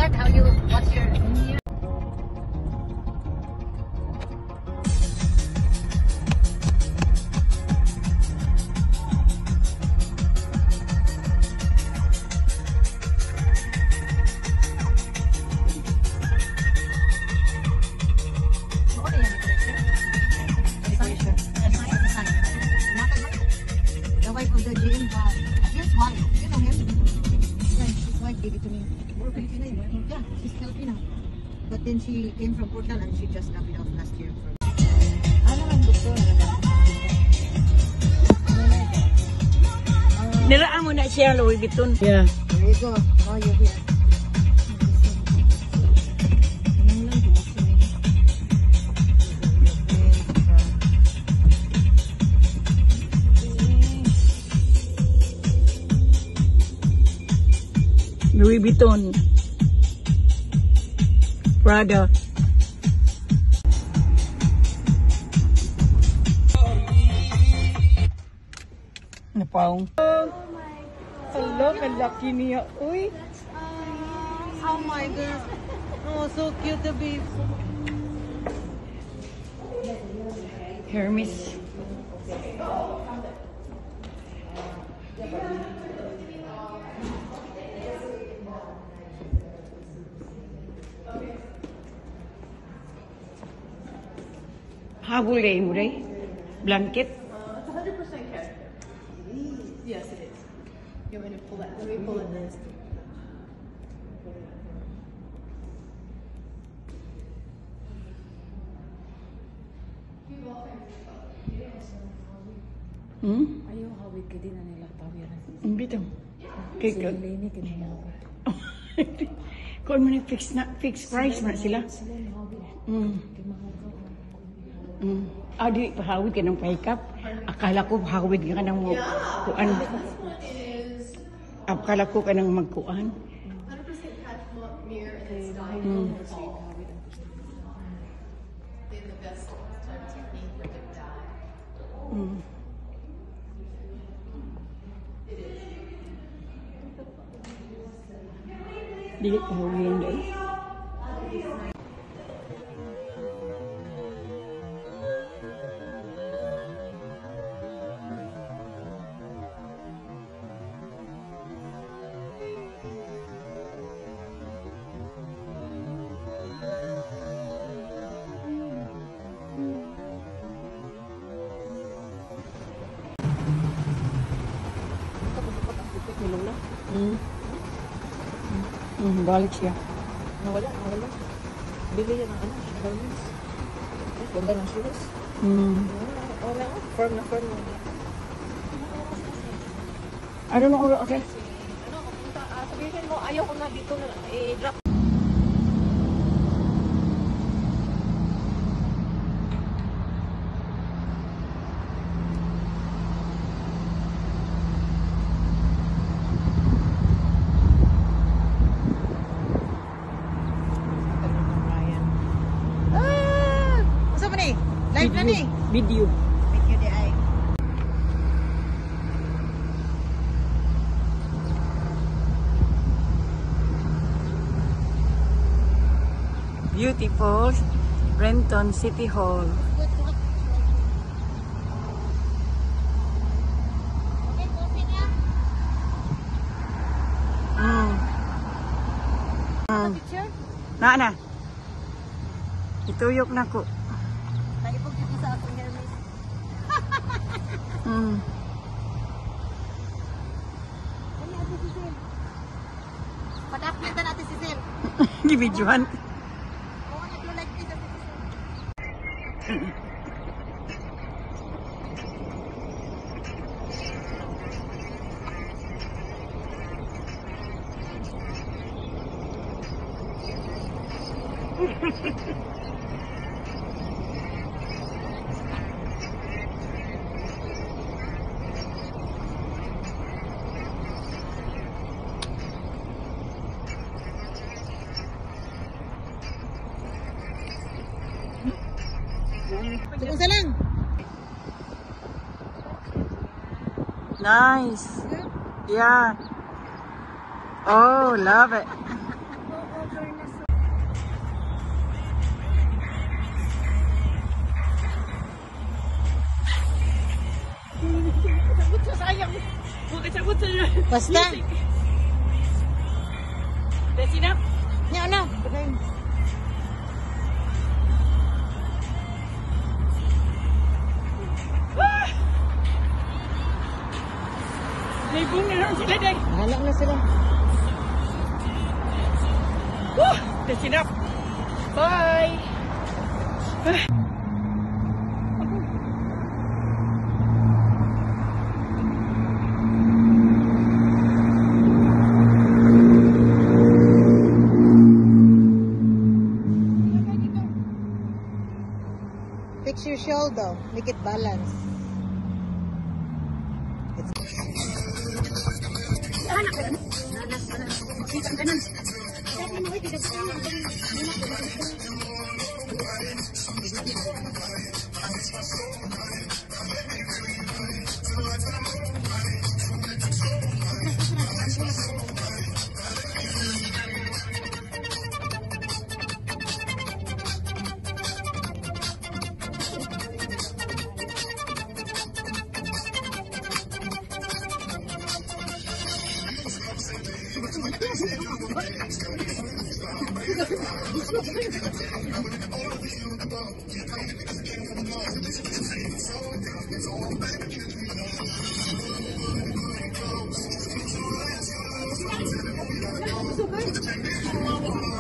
that how you what's your the wife of the GM here's one. You know him? Yeah, his wife gave it to me. More Filipino, yeah, she's Filipino. But then she came from Portugal and she just got it off last year. Ano ang doktor? Nilaan mo na siya, Louis Vuitton. Yeah. There you go. Oh, you're here. Louis Vuitton. Prada. Napaong. Hello, kalaki niya. Uy. Oh my God. Oh, so cute the babe. Hermes. Habol kayo mo rin? Blanket? It's 100% cashmere. Yes, it is. You want me to pull that? Let me pull it this. Ayaw hawig ka din na nila tawiran. Ang bitang. Kaya ka. Lini ka nila. Kung mo na fixed price na sila. Sila na hawig. Di pahawid ka ng pahikap. Akala ko pahawid ka ng kuan. Akala ko ka ng magkuan. 100% cashmere and it's dyed in the They have the best type technique with the dye. Dili pahawid yan dahil. Balik siya. Nawala. Bili yan ng ano, garments. Ganda ng shoes. Wala, firm na. I don't know. Okay. Sabihin mo, ayaw ko na dito na i-drop. Live na ni. Video. Video di ay. Beautiful Renton City Hall. Picture? Na. Ituyok na ko. Naipog dito sa akong Hermes. Ano ate si Sil? Pad-update na natin si Sil. Gibidyohan. Oo, nag-like this ate si Sil. Isa lang. Nice. Yeah. Oh, love it. Basta. Sinap. Nya na. Libong na lang sila day. Bahala na sila. Sinap. Bye. Fix your shoulder. Make it balance.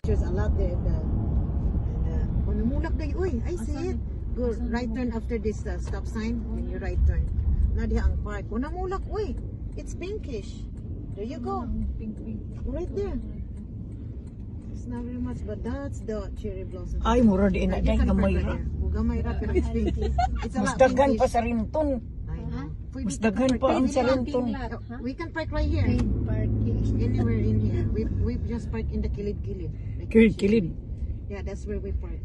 There's a lot there. Oh, namulak na yun. Uy, I see it. Go right turn after this stop sign. Then you right turn. Na diha ang park. Oh, namulak. Uy, it's pinkish. There you go. Pink. Right there. It's not very much, but that's the cherry blossom. Ay, mura di na day. Gamay ra. Gamay ra, pero it's pinky. It's a Mas lot daghan pa pinkish. sa Renton. I know. Mas daghan pa ang sa Renton. We can park right here. Anywhere in here. We've just parked in the kilid-kilid. Kilid. Yeah, that's where we park.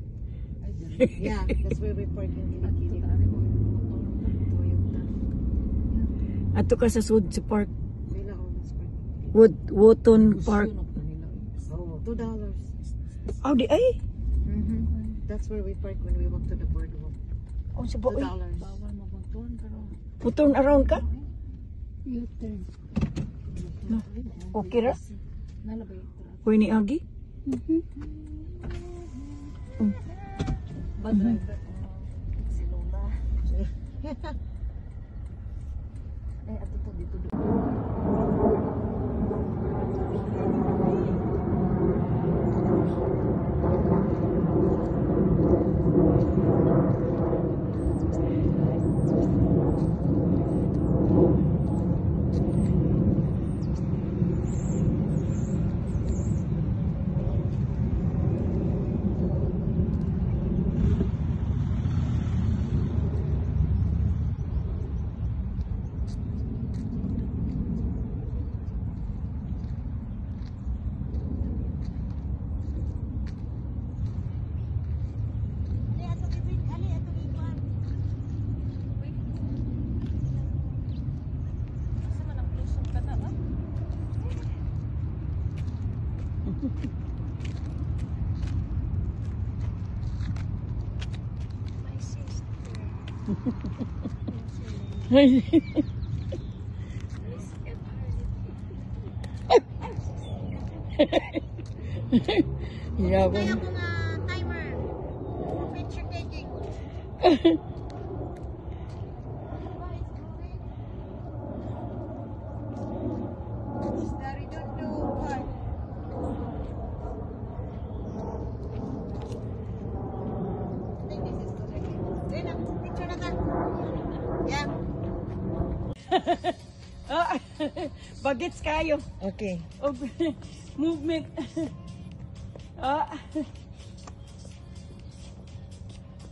Yeah, that's where we park in kilid-kilid. Toyota. Ato ka sa Sud sa park. Wala almost park. Woton Park. Oh, $2. Oh, di ay. That's where we park when we walk to the boardwalk. Oh, sa $2. boy. Puton around ka? No. Okay ra? Uy ni Agi? Bad driver. Si Lola. Ato to dito. Yeah, Kaya ko nga timer. For picture taking. It's the Redondo Park. I think this is too late. Rena, picture na ka. Yeah. Bagets kayo. Okay. Of movement.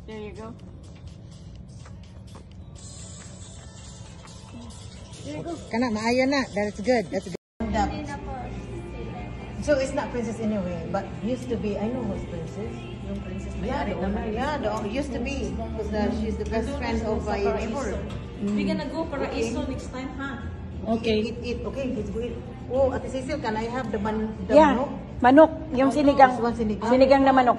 There you go. There you go. Kana, maayo na. That's good. That's good. So it's not princess anyway, but used to be. I know who's princess. Yung princess Yeah, the owner. Yeah, the owner used to be because she's the best friend of my neighbor. We're gonna go para Iso next time, ha? Okay. Eat. Okay, let's go eat. Oh, Ate Cecil, can I have the Yeah, manok? manok. Yung sinigang. This one sinigang. Sinigang na manok.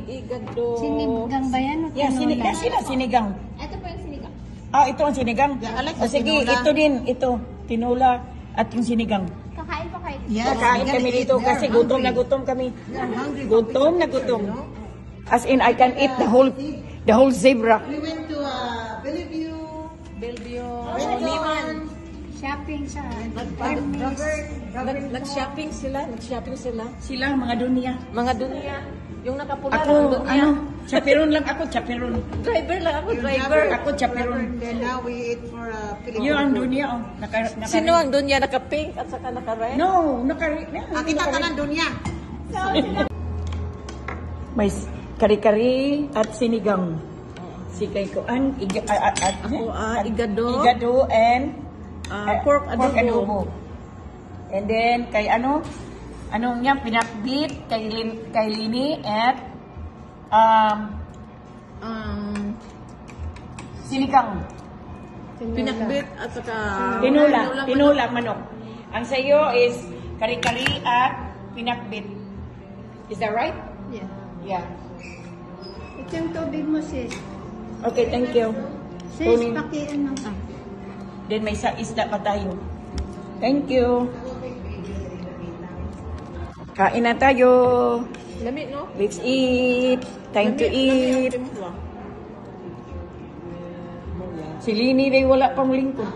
Igado. Sinigang ba yan? Yeah, sila sinigang. Ito po yung sinigang. Ah, ito ang sinigang. Yeah, I like Oh, the sige, tinola. ito din. Ito, tinula. at yung sinigang. Kakain pa kayo. Yes, Kakain they're kami gonna dito eat. They're kasi gutom na hungry. gutom kami. They're hungry. Gutom na Picture, gutom. you know? As in, I can eat the whole zebra. We went to Bellevue. Liman. Shopping sa Nag-shopping sila. Sila, mga dunya. Mga dunya. Yung nakapula Ako, ng dunya. chaperon lang ako, chaperon. Driver lang ako, Your driver. Ako, chaperon. Then now we eat for Filipino Yun ang food. dunya, oh. Sino ang dunya? Naka-pink at saka naka-red? No, Kita tanan dunya. May kari-kari at sinigang. Si kay Kuan, igado and Pork adobo. And then kay anong niya pinakbit kay Lini at sinigang. Pinakbit at saka... Pinula manok. Ang sayo is kari-kari at pinakbit. Is that right? Yeah. Yeah. Ito yung tubig mo, sis. Okay, thank you. Sis, Kunin. pakian mo. Then may isda pa tayo. Thank you. Kain na tayo. Lamig, no? Let's eat. Time to eat. Si Lini rin wala pang lingkod.